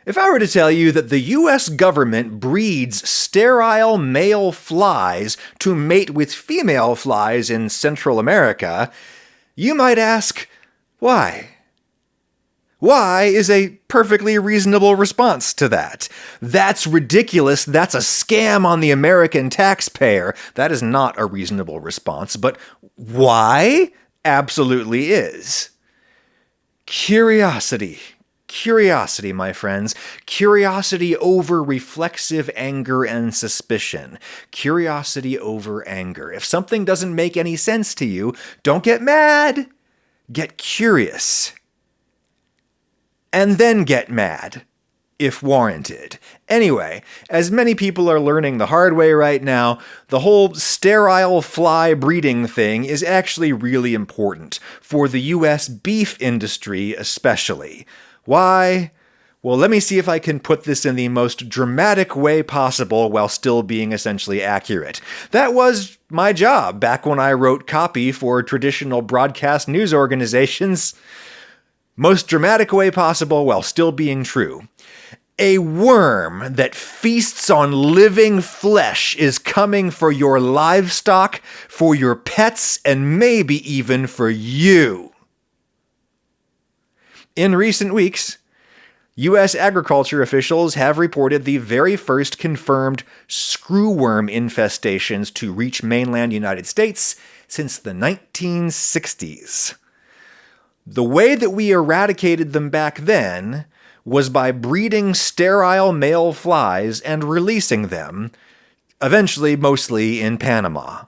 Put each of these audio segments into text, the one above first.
If I were to tell you that the US government breeds sterile male flies to mate with female flies in Central America, you might ask, why? Why is a perfectly reasonable response to that. That's ridiculous. That's a scam on the American taxpayer. That is not a reasonable response. But why? Absolutely is. Curiosity. Curiosity, my friends. Curiosity over reflexive anger and suspicion. Curiosity over anger. If something doesn't make any sense to you, don't get mad. Get curious. And then get mad, if warranted. Anyway, as many people are learning the hard way right now, the whole sterile fly breeding thing is actually really important, for the US beef industry especially. Why? Well, let me see if I can put this in the most dramatic way possible while still being essentially accurate. That was my job back when I wrote copy for traditional broadcast news organizations. Most dramatic way possible while still being true. A worm that feasts on living flesh is coming for your livestock, for your pets, and maybe even for you. In recent weeks, U.S. agriculture officials have reported the very first confirmed screwworm infestations to reach mainland United States since the 1960s. The way that we eradicated them back then was by breeding sterile male flies and releasing them, eventually mostly in Panama.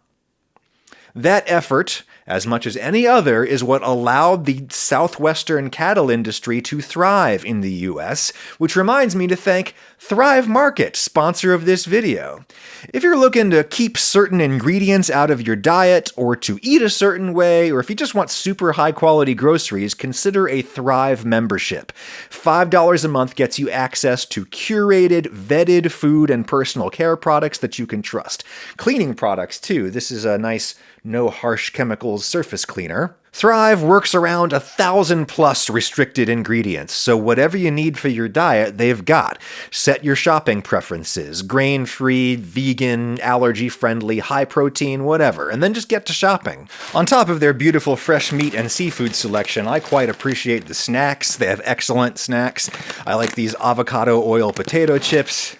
That effort, as much as any other, is what allowed the southwestern cattle industry to thrive in the US, which reminds me to thank Thrive Market, sponsor of this video. If you're looking to keep certain ingredients out of your diet, or to eat a certain way, or if you just want super high quality groceries, consider a Thrive membership. $5 a month gets you access to curated, vetted food and personal care products that you can trust. Cleaning products too. This is a nice no harsh chemicals surface cleaner. Thrive works around 1,000+ restricted ingredients, so whatever you need for your diet, they've got. Set your shopping preferences, grain-free, vegan, allergy-friendly, high-protein, whatever, and then just get to shopping. On top of their beautiful fresh meat and seafood selection, I quite appreciate the snacks. They have excellent snacks. I like these avocado oil potato chips.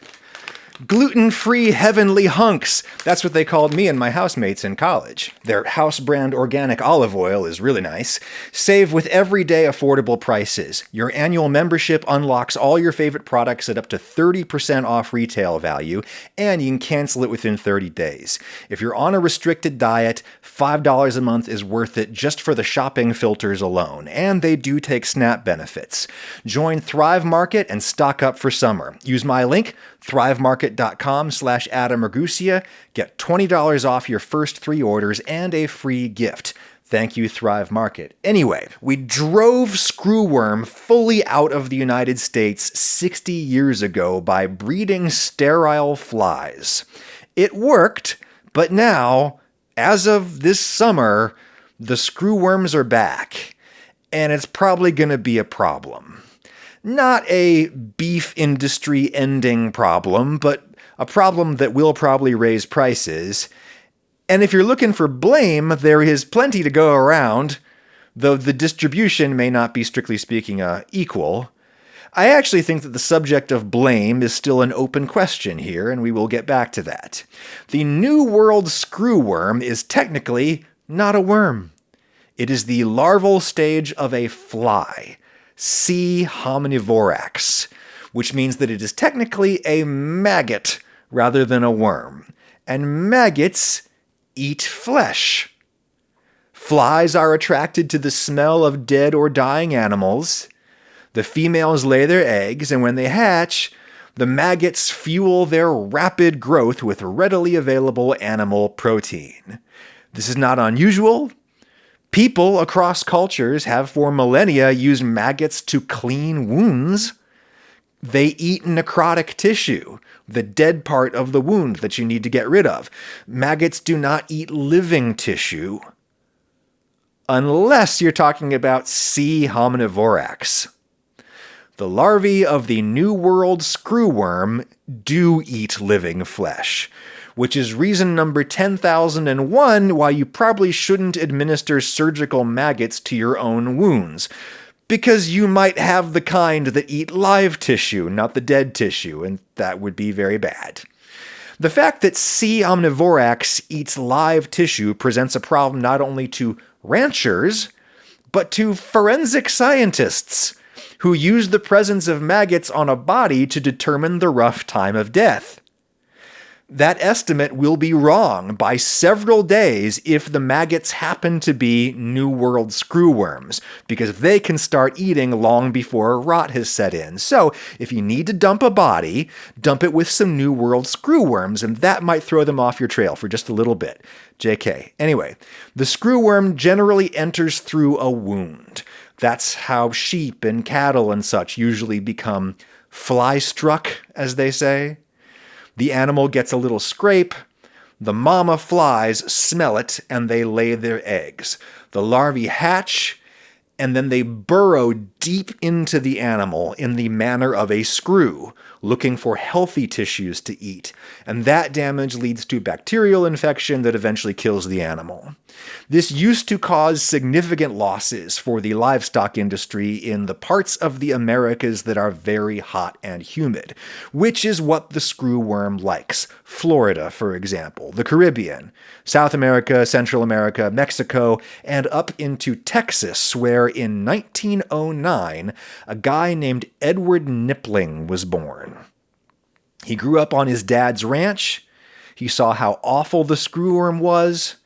Gluten-free heavenly hunks. That's what they called me and my housemates in college. Their house brand organic olive oil is really nice. Save with everyday affordable prices. Your annual membership unlocks all your favorite products at up to 30% off retail value, and you can cancel it within 30 days. If you're on a restricted diet, $5 a month is worth it just for the shopping filters alone, and they do take SNAP benefits. Join Thrive Market and stock up for summer. Use my link, thrivemarket.com/Adam Ragusia. Get $20 off your first 3 orders and a free gift. Thank you, Thrive Market. Anyway, we drove screwworm fully out of the United States 60 years ago by breeding sterile flies. It worked, but now, as of this summer, the screwworms are back, and it's probably going to be a problem. Not a beef industry ending problem, but a problem that will probably raise prices. And if you're looking for blame, there is plenty to go around, though the distribution may not be, strictly speaking, equal. I actually think that the subject of blame is still an open question here, and we will get back to that. The New World screwworm is technically not a worm. It is the larval stage of a fly, C. hominivorax, which means that it is technically a maggot rather than a worm. And maggots eat flesh. Flies are attracted to the smell of dead or dying animals. The females lay their eggs, and when they hatch, the maggots fuel their rapid growth with readily available animal protein. This is not unusual. People across cultures have for millennia used maggots to clean wounds. They eat necrotic tissue, the dead part of the wound that you need to get rid of. Maggots do not eat living tissue, unless you're talking about C. hominivorax. The larvae of the New World screwworm do eat living flesh, which is reason number 10,001 why you probably shouldn't administer surgical maggots to your own wounds. Because you might have the kind that eat live tissue, not the dead tissue, and that would be very bad. The fact that C. omnivorax eats live tissue presents a problem not only to ranchers, but to forensic scientists, who use the presence of maggots on a body to determine the rough time of death. That estimate will be wrong by several days if the maggots happen to be New World screwworms, because they can start eating long before rot has set in. So, if you need to dump a body, dump it with some New World screwworms, and that might throw them off your trail for just a little bit. JK. Anyway, the screwworm generally enters through a wound. That's how sheep and cattle and such usually become fly-struck, as they say. The animal gets a little scrape, the mama flies smell it, and they lay their eggs. The larvae hatch, and then they burrow deep into the animal in the manner of a screw, looking for healthy tissues to eat, and that damage leads to bacterial infection that eventually kills the animal. This used to cause significant losses for the livestock industry in the parts of the Americas that are very hot and humid, which is what the screwworm likes. Florida, for example, the Caribbean, South America, Central America, Mexico, and up into Texas, where in 1909, a guy named Edward Nippling was born. He grew up on his dad's ranch. He saw how awful the screwworm was.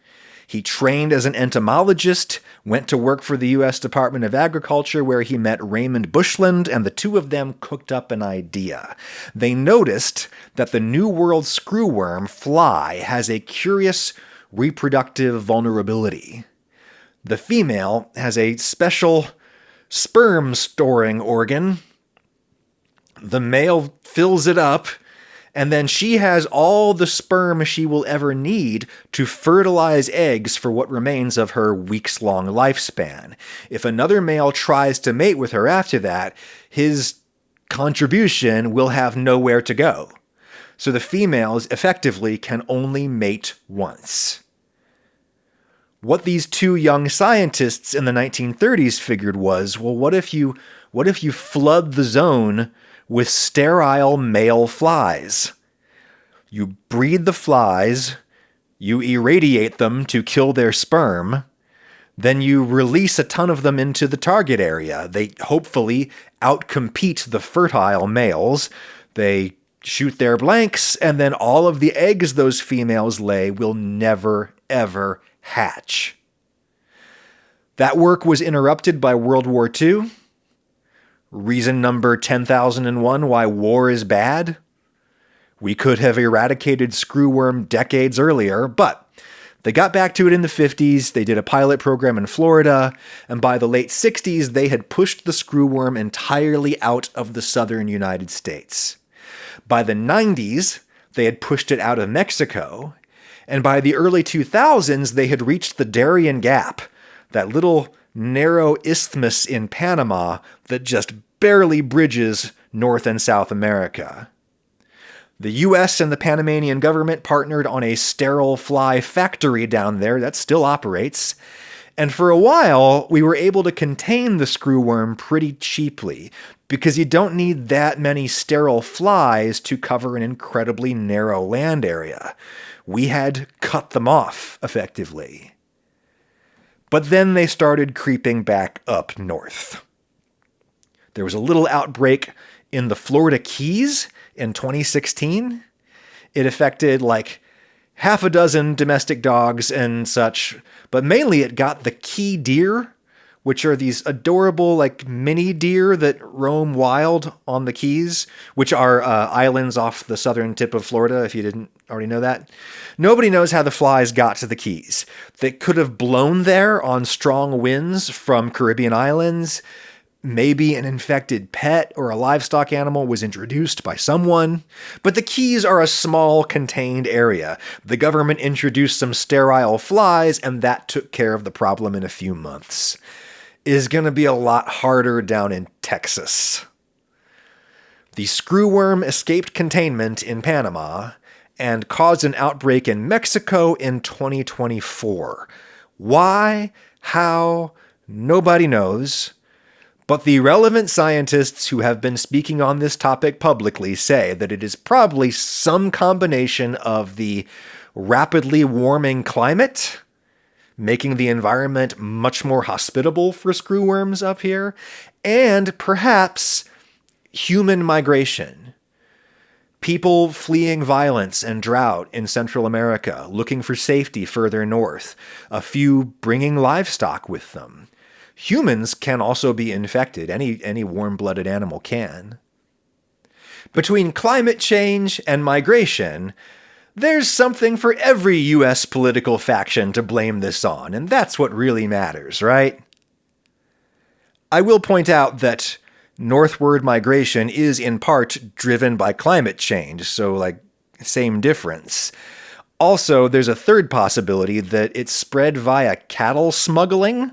He trained as an entomologist, went to work for the U.S. Department of Agriculture, where he met Raymond Bushland, and the two of them cooked up an idea. They noticed that the New World screwworm fly has a curious reproductive vulnerability. The female has a special sperm storing organ. The male fills it up, and then she has all the sperm she will ever need to fertilize eggs for what remains of her weeks-long lifespan. If another male tries to mate with her after that, his contribution will have nowhere to go. So the females effectively can only mate once. What these two young scientists in the 1930s figured was, well, what if you flood the zone with sterile male flies? You breed the flies, you irradiate them to kill their sperm, then you release a ton of them into the target area. They hopefully outcompete the fertile males. They shoot their blanks, and then all of the eggs those females lay will never, ever hatch. That work was interrupted by World War II. Reason number 10,001 why war is bad? We could have eradicated screwworm decades earlier, but they got back to it in the 50s, they did a pilot program in Florida, and by the late 60s they had pushed the screwworm entirely out of the southern United States. By the 90s, they had pushed it out of Mexico, and by the early 2000s they had reached the Darien Gap, that little narrow isthmus in Panama that just barely bridges North and South America. The US and the Panamanian government partnered on a sterile fly factory down there that still operates, and for a while we were able to contain the screwworm pretty cheaply, because you don't need that many sterile flies to cover an incredibly narrow land area. We had cut them off, effectively. But then they started creeping back up north. There was a little outbreak in the Florida Keys in 2016. It affected like half a dozen domestic dogs and such, but mainly it got the key deer, which are these adorable like mini deer that roam wild on the Keys, which are islands off the southern tip of Florida, if you didn't already know that. Nobody knows how the flies got to the Keys. They could have blown there on strong winds from Caribbean islands. Maybe an infected pet or a livestock animal was introduced by someone. But the Keys are a small, contained area. The government introduced some sterile flies, and that took care of the problem in a few months. It is going to be a lot harder down in Texas. The screwworm escaped containment in Panama and caused an outbreak in Mexico in 2024. Why? How? Nobody knows. But the relevant scientists who have been speaking on this topic publicly say that it is probably some combination of the rapidly warming climate, making the environment much more hospitable for screwworms up here, and perhaps human migration. People fleeing violence and drought in Central America, looking for safety further north, a few bringing livestock with them. Humans can also be infected. Any warm-blooded animal can. Between climate change and migration, there's something for every U.S. political faction to blame this on, and that's what really matters, right? I will point out that northward migration is in part driven by climate change, so same difference. Also, there's a third possibility that it's spread via cattle smuggling.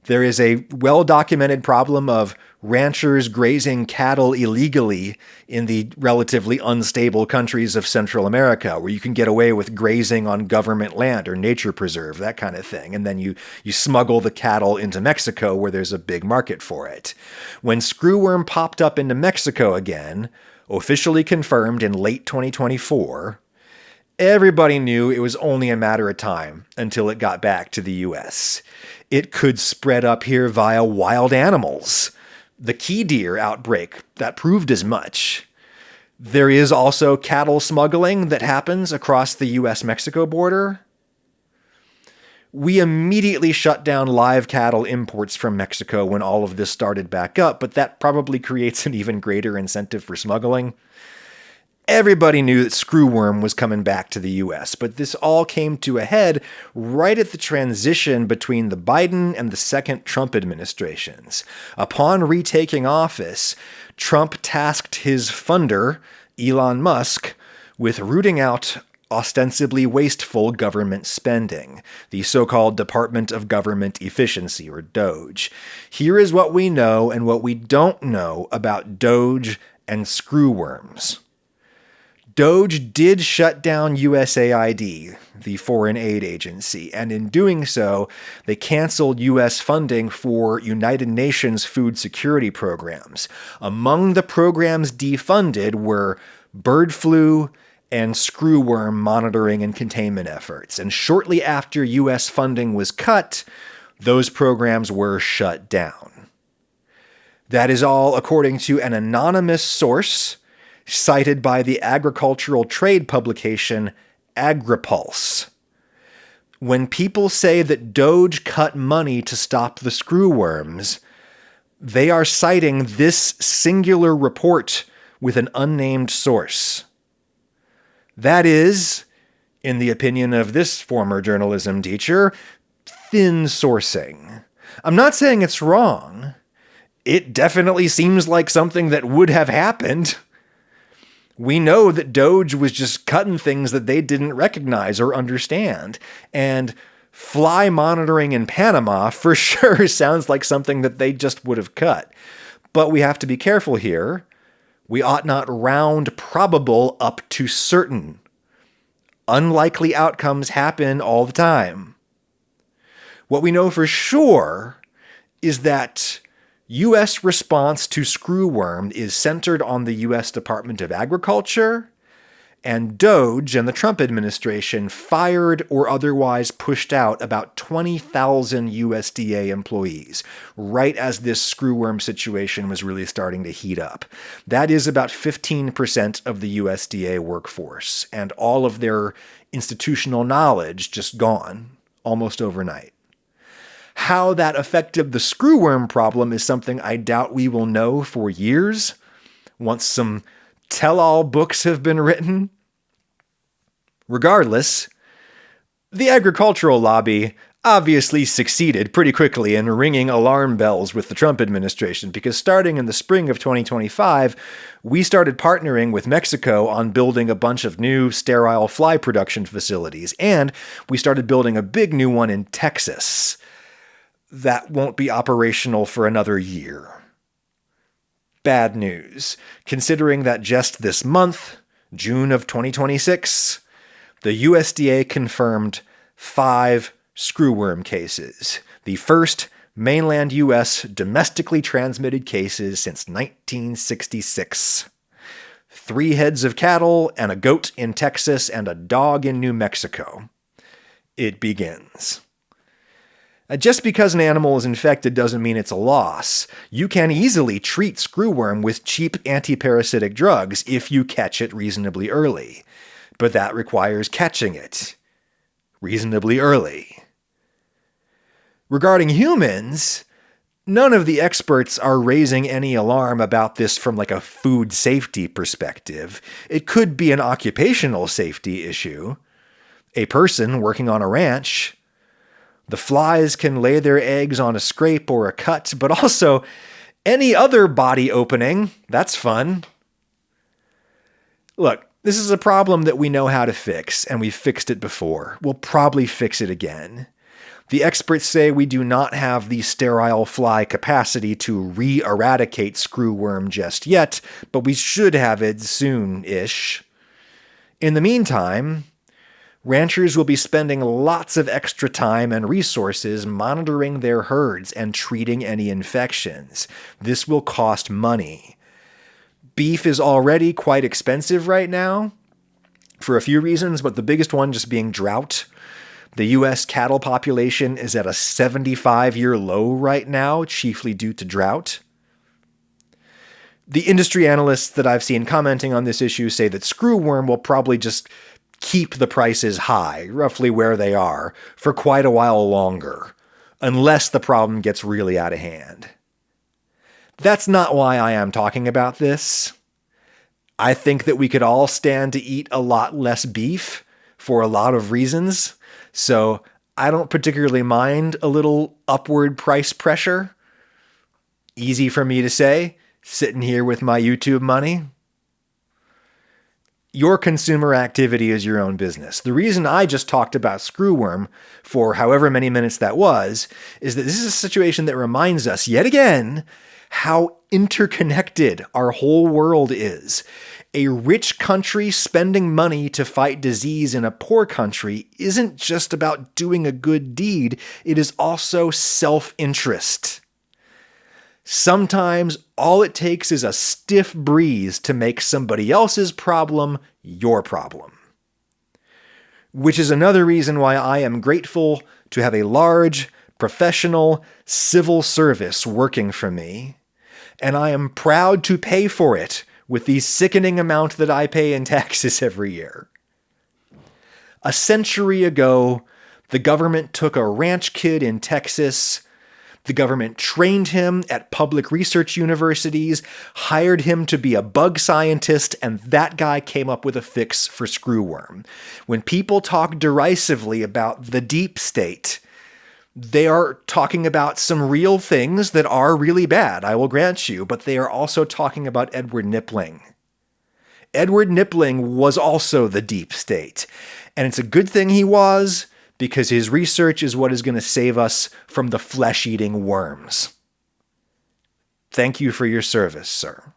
There is a well-documented problem of ranchers grazing cattle illegally in the relatively unstable countries of Central America, where you can get away with grazing on government land or nature preserve, that kind of thing. And then you smuggle the cattle into Mexico, where there's a big market for it. When screwworm popped up into Mexico again, officially confirmed in late 2024, everybody knew it was only a matter of time until it got back to the U.S. It could spread up here via wild animals. The key deer outbreak, that proved as much. There is also cattle smuggling that happens across the U.S.-Mexico border. We immediately shut down live cattle imports from Mexico when all of this started back up, but that probably creates an even greater incentive for smuggling. Everybody knew that screwworm was coming back to the U.S., but this all came to a head right at the transition between the Biden and the second Trump administrations. Upon retaking office, Trump tasked his funder, Elon Musk, with rooting out ostensibly wasteful government spending, the so-called Department of Government Efficiency, or DOGE. Here is what we know and what we don't know about DOGE and screwworms. DOGE did shut down USAID, the foreign aid agency, and in doing so, they canceled U.S. funding for United Nations food security programs. Among the programs defunded were bird flu and screwworm monitoring and containment efforts. And shortly after U.S. funding was cut, those programs were shut down. That is all according to an anonymous source cited by the agricultural trade publication AgriPulse. When people say that DOGE cut money to stop the screwworms, they are citing this singular report with an unnamed source. That is, in the opinion of this former journalism teacher, thin sourcing. I'm not saying it's wrong. It definitely seems like something that would have happened. We know that DOGE was just cutting things that they didn't recognize or understand. And fly monitoring in Panama for sure sounds like something that they just would have cut. But we have to be careful here. We ought not round probable up to certain. Unlikely outcomes happen all the time. What we know for sure is that U.S. response to screwworm is centered on the U.S. Department of Agriculture, and DOGE and the Trump administration fired or otherwise pushed out about 20,000 USDA employees right as this screwworm situation was really starting to heat up. That is about 15% of the USDA workforce, and all of their institutional knowledge just gone almost overnight. How that affected the screwworm problem is something I doubt we will know for years, once some tell-all books have been written. Regardless, the agricultural lobby obviously succeeded pretty quickly in ringing alarm bells with the Trump administration, because starting in the spring of 2025, we started partnering with Mexico on building a bunch of new sterile fly production facilities, and we started building a big new one in Texas. That won't be operational for another year. bad news, considering that just this month, June of 2026, the USDA confirmed 5 screwworm cases, the first mainland U.S. domestically transmitted cases since 1966. 3 heads of cattle and a goat in Texas and a dog in New Mexico. It begins. Just because an animal is infected doesn't mean it's a loss. You can easily treat screwworm with cheap antiparasitic drugs if you catch it reasonably early. But that requires catching it reasonably early. Regarding humans, none of the experts are raising any alarm about this from like a food safety perspective. It could be an occupational safety issue. A person working on a ranch, the flies can lay their eggs on a scrape or a cut, but also any other body opening. That's fun. Look, this is a problem that we know how to fix, and we've fixed it before. We'll probably fix it again. The experts say we do not have the sterile fly capacity to re-eradicate screwworm just yet, but we should have it soon-ish. In the meantime, ranchers will be spending lots of extra time and resources monitoring their herds and treating any infections. This will cost money. Beef is already quite expensive right now, for a few reasons, but the biggest one just being drought. The U.S. cattle population is at a 75-year low right now, chiefly due to drought. The industry analysts that I've seen commenting on this issue say that screwworm will probably just keep the prices high, roughly where they are, for quite a while longer, unless the problem gets really out of hand. That's not why I am talking about this. I think that we could all stand to eat a lot less beef for a lot of reasons, so I don't particularly mind a little upward price pressure. Easy for me to say, sitting here with my YouTube money. Your consumer activity is your own business. The reason I just talked about screwworm for however many minutes that was, is that this is a situation that reminds us yet again how interconnected our whole world is. A rich country spending money to fight disease in a poor country isn't just about doing a good deed, it is also self-interest. Sometimes all it takes is a stiff breeze to make somebody else's problem your problem. Which is another reason why I am grateful to have a large, professional, civil service working for me, and I am proud to pay for it with the sickening amount that I pay in taxes every year. A century ago, the government took a ranch kid in Texas. The government trained him at public research universities, hired him to be a bug scientist, and that guy came up with a fix for screwworm. When people talk derisively about the deep state, they are talking about some real things that are really bad, I will grant you, but they are also talking about Edward Nippling. Edward Nippling was also the deep state, and it's a good thing he was, because his research is what is going to save us from the flesh-eating worms. Thank you for your service, sir.